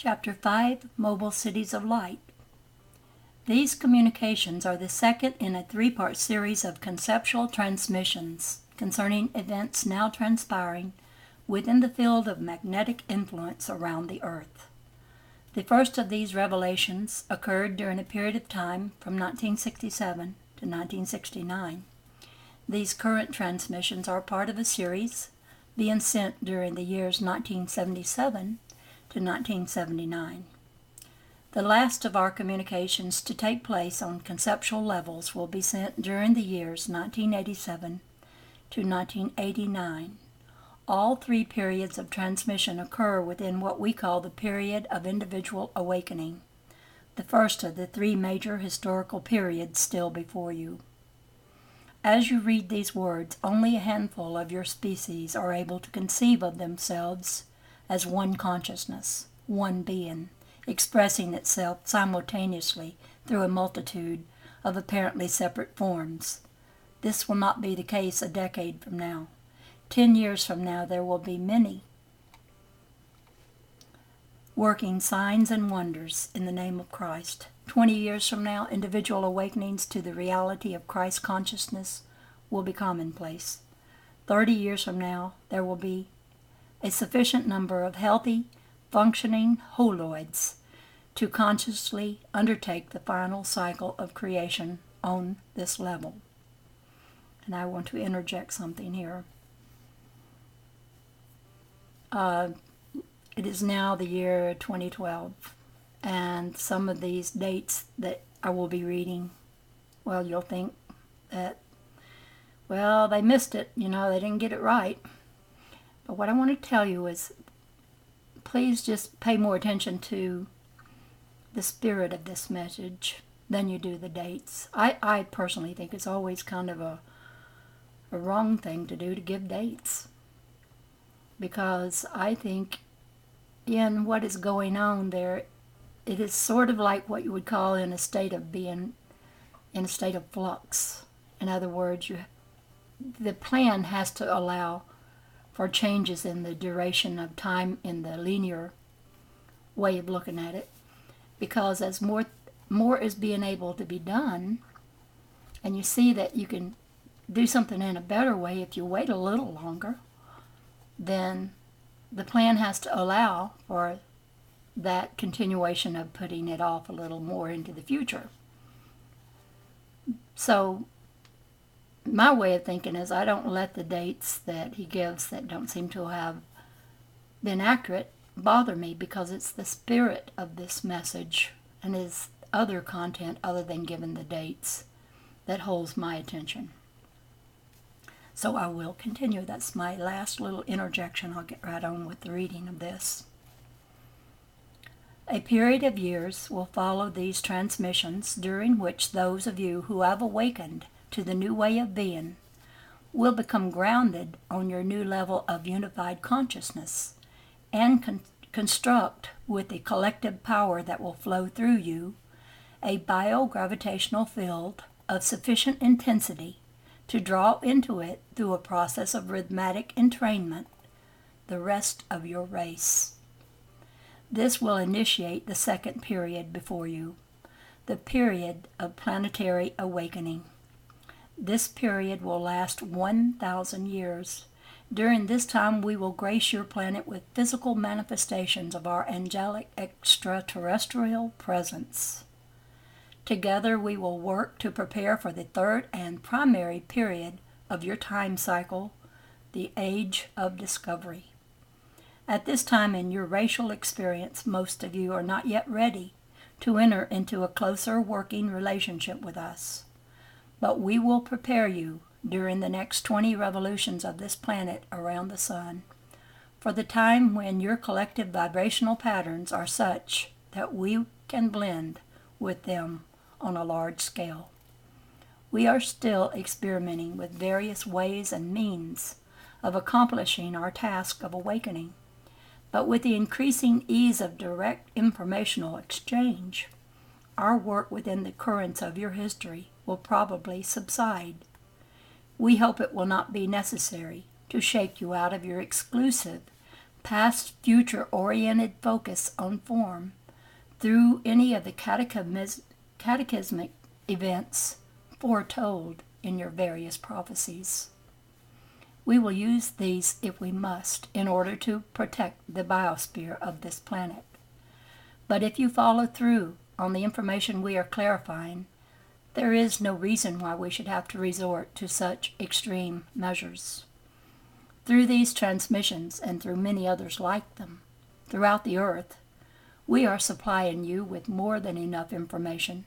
Chapter 5, Mobile Cities of Light. These communications are the second in a three-part series of conceptual transmissions concerning events now transpiring within the field of magnetic influence around the Earth. The first of these revelations occurred during a period of time from 1967 to 1969. These current transmissions are part of a series being sent during the years 1977 to 1979. The last of our communications to take place on conceptual levels will be sent during the years 1987 to 1989. All three periods of transmission occur within what we call the period of individual awakening, the first of the three major historical periods still before you. As you read these words, only a handful of your species are able to conceive of themselves as one consciousness, one being, expressing itself simultaneously through a multitude of apparently separate forms. This will not be the case a decade from now. 10 years from now, there will be many working signs and wonders in the name of Christ. 20 years from now, individual awakenings to the reality of Christ consciousness will be commonplace. 30 years from now, there will be a sufficient number of healthy, functioning holoids to consciously undertake the final cycle of creation on this level. And I want to interject something here. It is now the year 2012, and some of these dates that I will be reading, well, you'll think that, well, they missed it, they didn't get it right. But what I want to tell you is, please just pay more attention to the spirit of this message than you do the dates. I personally think it's always kind of a wrong thing to do, to give dates. Because I think in what is going on there, it is sort of like what you would call in a state of being in a state of flux. In other words, the plan has to allow for changes in the duration of time in the linear way of looking at it, because as more is being able to be done, and you see that you can do something in a better way if you wait a little longer, then the plan has to allow for that continuation of putting it off a little more into the future. So my way of thinking is I don't let the dates that he gives that don't seem to have been accurate bother me, because it's the spirit of this message and his other content other than giving the dates that holds my attention. So I will continue. That's my last little interjection. I'll get right on with the reading of this. A period of years will follow these transmissions, during which those of you who have awakened to the new way of being will become grounded on your new level of unified consciousness and construct, with the collective power that will flow through you, a biogravitational field of sufficient intensity to draw into it, through a process of rhythmic entrainment, the rest of your race. This will initiate the second period before you, the period of planetary awakening. This period will last 1,000 years. During this time, we will grace your planet with physical manifestations of our angelic extraterrestrial presence. Together, we will work to prepare for the third and primary period of your time cycle, the Age of Discovery. At this time in your racial experience, most of you are not yet ready to enter into a closer working relationship with us. But we will prepare you during the next 20 revolutions of this planet around the sun for the time when your collective vibrational patterns are such that we can blend with them on a large scale. We are still experimenting with various ways and means of accomplishing our task of awakening, but with the increasing ease of direct informational exchange, our work within the currents of your history will probably subside. We hope it will not be necessary to shake you out of your exclusive past future-oriented focus on form through any of the cataclysmic events foretold in your various prophecies. We will use these if we must in order to protect the biosphere of this planet. But if you follow through on the information we are clarifying, there is no reason why we should have to resort to such extreme measures. Through these transmissions and through many others like them, throughout the earth, we are supplying you with more than enough information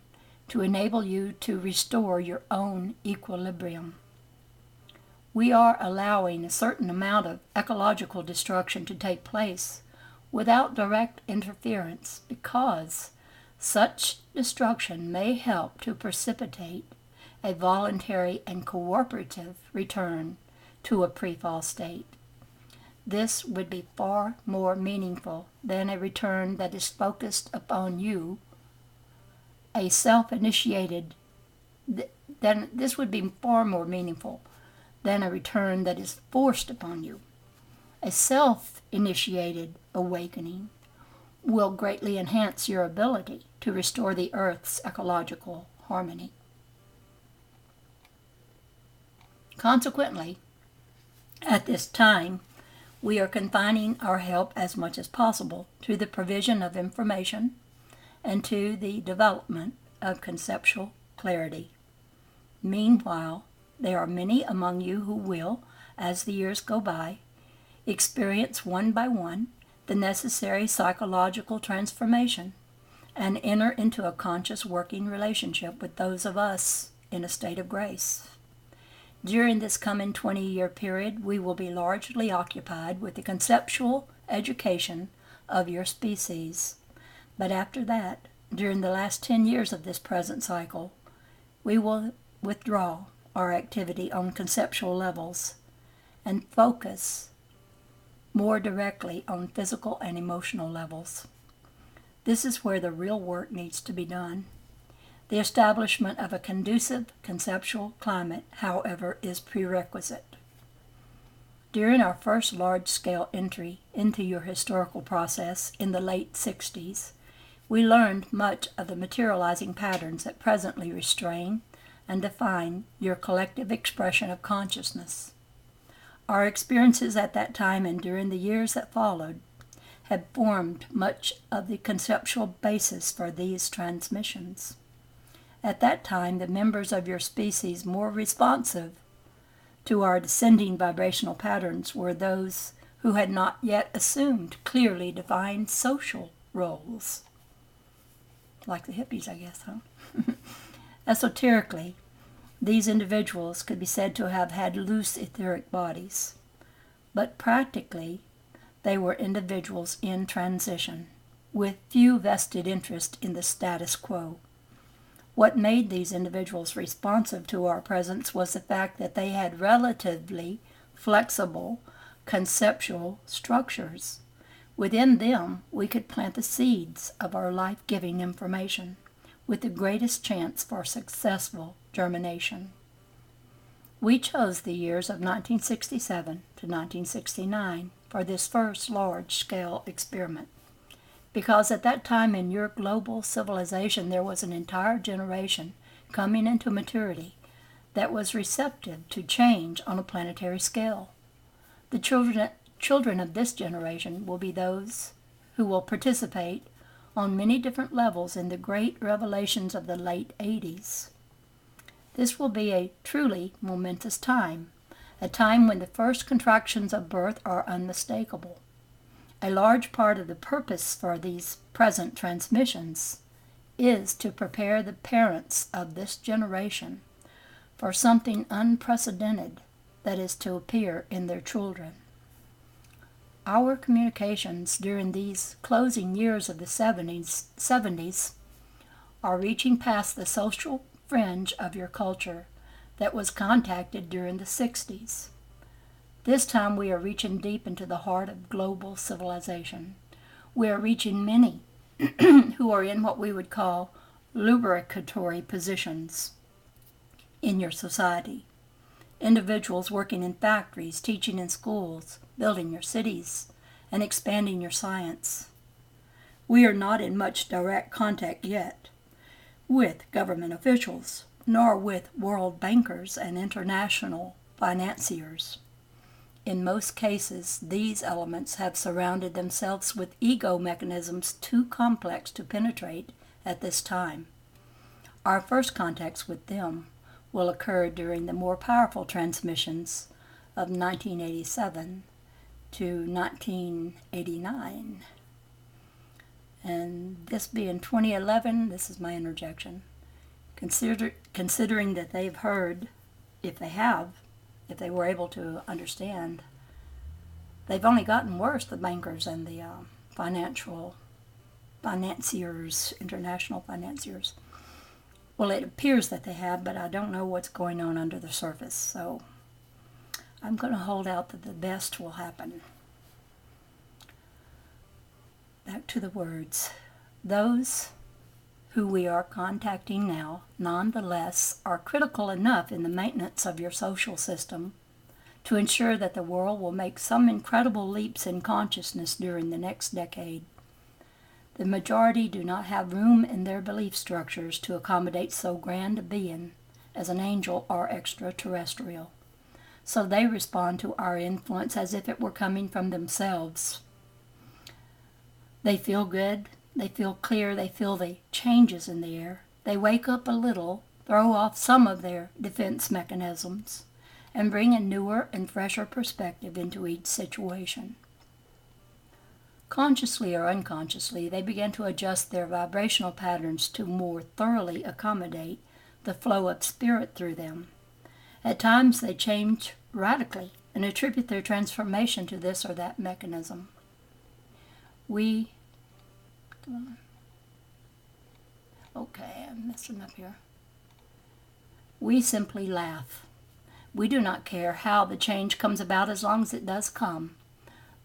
to enable you to restore your own equilibrium. We are allowing a certain amount of ecological destruction to take place without direct interference because such destruction may help to precipitate a voluntary and cooperative return to a pre-fall state. This would be far more meaningful than a return that is focused upon you, a self-initiated, then this would be far more meaningful than a return that is forced upon you. A self-initiated awakening will greatly enhance your ability to restore the Earth's ecological harmony. Consequently, at this time, we are confining our help as much as possible to the provision of information and to the development of conceptual clarity. Meanwhile, there are many among you who will, as the years go by, experience one by one the necessary psychological transformation and enter into a conscious working relationship with those of us in a state of grace. During this coming 20-year period, we will be largely occupied with the conceptual education of your species. But after that, during the last 10 years of this present cycle, we will withdraw our activity on conceptual levels and focus more directly on physical and emotional levels. This is where the real work needs to be done. The establishment of a conducive conceptual climate, however, is prerequisite. During our first large-scale entry into your historical process in the late 60s, we learned much of the materializing patterns that presently restrain and define your collective expression of consciousness. Our experiences at that time and during the years that followed had formed much of the conceptual basis for these transmissions. At that time, the members of your species more responsive to our descending vibrational patterns were those who had not yet assumed clearly defined social roles. Like the hippies, I guess, huh? Esoterically, these individuals could be said to have had loose etheric bodies, but practically they were individuals in transition, with few vested interest in the status quo. What made these individuals responsive to our presence was the fact that they had relatively flexible conceptual structures. Within them, we could plant the seeds of our life-giving information with the greatest chance for successful germination. We chose the years of 1967 to 1969 for this first large-scale experiment, because at that time in your global civilization there was an entire generation coming into maturity that was receptive to change on a planetary scale. The children of this generation will be those who will participate on many different levels in the great revelations of the late 80s. This will be a truly momentous time, a time when the first contractions of birth are unmistakable. A large part of the purpose for these present transmissions is to prepare the parents of this generation for something unprecedented that is to appear in their children. Our communications during these closing years of the 70s are reaching past the social fringe of your culture that was contacted during the 60s. This time we are reaching deep into the heart of global civilization. We are reaching many who are in what we would call lubricatory positions in your society. Individuals working in factories, teaching in schools, building your cities, and expanding your science. We are not in much direct contact yet with government officials, nor with world bankers and international financiers. In most cases, these elements have surrounded themselves with ego mechanisms too complex to penetrate at this time. Our first contacts with them will occur during the more powerful transmissions of 1987 to 1989. And this being 2011, this is my interjection. Considering that they've heard, if they were able to understand, they've only gotten worse, the bankers and the financiers, international financiers. Well, it appears that they have, but I don't know what's going on under the surface, so I'm going to hold out that the best will happen. Back to the words. Those who we are contacting now, nonetheless, are critical enough in the maintenance of your social system to ensure that the world will make some incredible leaps in consciousness during the next decade. The majority do not have room in their belief structures to accommodate so grand a being as an angel or extraterrestrial, so they respond to our influence as if it were coming from themselves. They feel good, they feel clear, they feel the changes in the air. They wake up a little, throw off some of their defense mechanisms, and bring a newer and fresher perspective into each situation. Consciously or unconsciously, they begin to adjust their vibrational patterns to more thoroughly accommodate the flow of spirit through them. At times they change radically and attribute their transformation to this or that mechanism. I'm messing up here. We simply laugh. We do not care how the change comes about as long as it does come.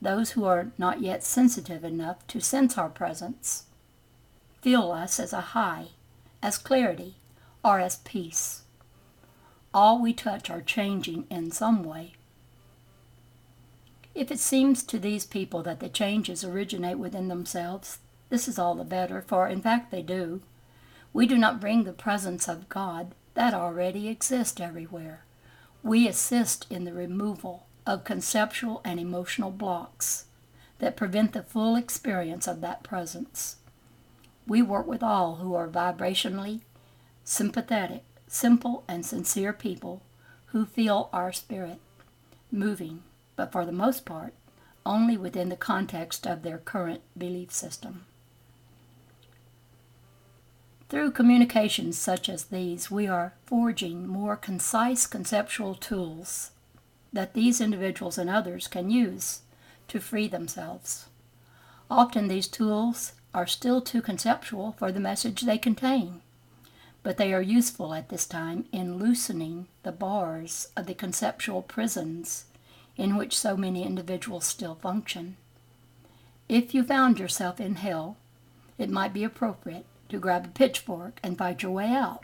Those who are not yet sensitive enough to sense our presence feel us as a high, as clarity, or as peace. All we touch are changing in some way. If it seems to these people that the changes originate within themselves, this is all the better, for in fact they do. We do not bring the presence of God. That already exists everywhere. We assist in the removal of conceptual and emotional blocks that prevent the full experience of that presence. We work with all who are vibrationally sympathetic, simple and sincere people who feel our spirit moving, but for the most part, only within the context of their current belief system. Through communications such as these, we are forging more concise conceptual tools that these individuals and others can use to free themselves. Often these tools are still too conceptual for the message they contain, but they are useful at this time in loosening the bars of the conceptual prisons in which so many individuals still function. If you found yourself in hell, it might be appropriate to grab a pitchfork and fight your way out.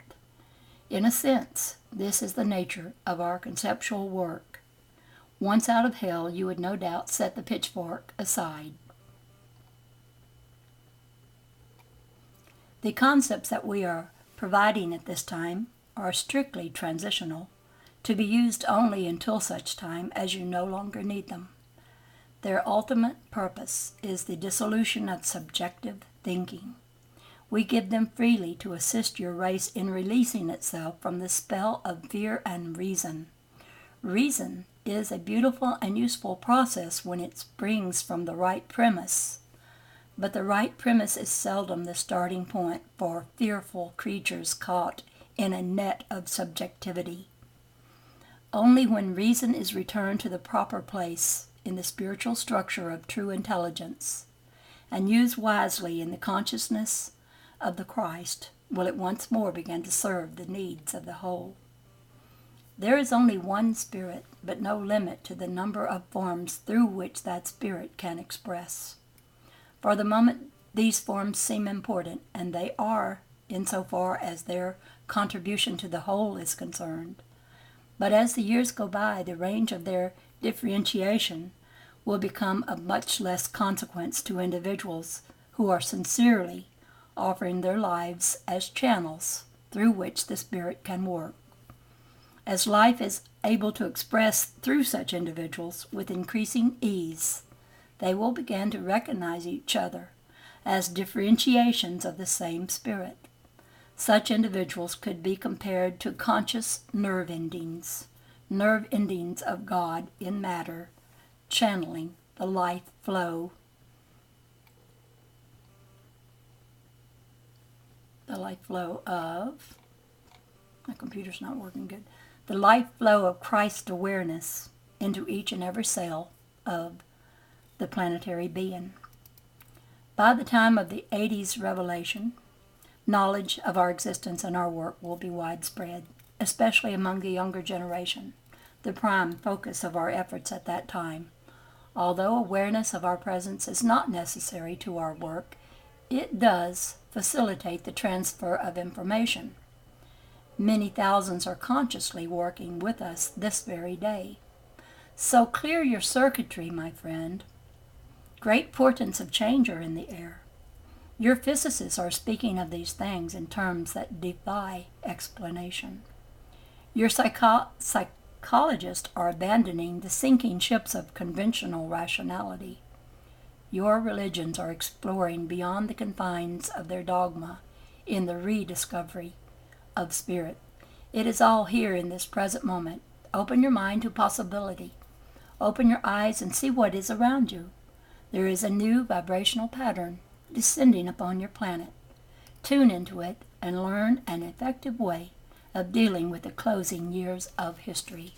In a sense, this is the nature of our conceptual work. Once out of hell, you would no doubt set the pitchfork aside. The concepts that we are providing at this time are strictly transitional, to be used only until such time as you no longer need them. Their ultimate purpose is the dissolution of subjective thinking. We give them freely to assist your race in releasing itself from the spell of fear and reason. Reason is a beautiful and useful process when it springs from the right premise. But the right premise is seldom the starting point for fearful creatures caught in a net of subjectivity. Only when reason is returned to the proper place in the spiritual structure of true intelligence and used wisely in the consciousness of the Christ will it once more begin to serve the needs of the whole. There is only one Spirit, but no limit to the number of forms through which that Spirit can express. For the moment, these forms seem important, and they are, insofar as their contribution to the whole is concerned. But as the years go by, the range of their differentiation will become of much less consequence to individuals who are sincerely offering their lives as channels through which the Spirit can work. As life is able to express through such individuals with increasing ease, they will begin to recognize each other as differentiations of the same Spirit. Such individuals could be compared to conscious nerve endings of God in matter, channeling the life flow. The life flow of, my computer's not working good, the life flow of Christ's awareness into each and every cell of the planetary being. By the time of the 80s revelation, knowledge of our existence and our work will be widespread, especially among the younger generation, the prime focus of our efforts at that time. Although awareness of our presence is not necessary to our work, it does facilitate the transfer of information. Many thousands are consciously working with us this very day. So clear your circuitry, my friend. Great portents of change are in the air. Your physicists are speaking of these things in terms that defy explanation. Your psychologists are abandoning the sinking ships of conventional rationality. Your religions are exploring beyond the confines of their dogma in the rediscovery of spirit. It is all here in this present moment. Open your mind to possibility. Open your eyes and see what is around you. There is a new vibrational pattern descending upon your planet. Tune into it and learn an effective way of dealing with the closing years of history.